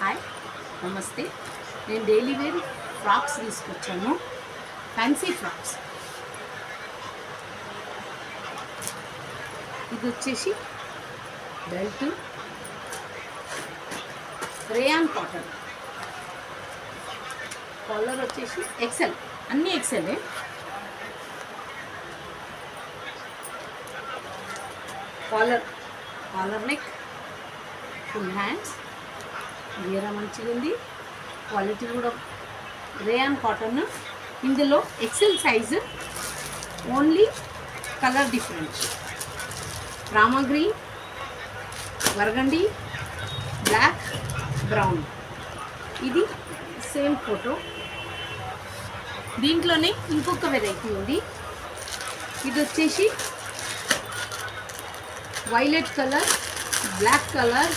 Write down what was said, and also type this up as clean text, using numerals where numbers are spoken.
Hi namaste. నేను daily wear frocks తీసుకొచ్చాను, fancy frocks. ఇది వచ్చేసి బెల్ట్, రేయాన్ కాటన్, కాలర్ వచ్చేసి ఎక్సెల్, అన్నీ ఎక్సెలే. కాలర్ నెక్, ఫుల్ హ్యాండ్స్, గీర మంచిగా ఉంది, క్వాలిటీ కూడా రేయాన్ కాటన్. ఇందులో XL size, only colour difference Rama green, burgundy, black, brown. ఇది సేమ్ ఫోటో. దీంట్లోనే ఇంకొక వెరైటీ ఉంది. ఇది వచ్చేసి వైలెట్ కలర్, బ్లాక్ కలర్,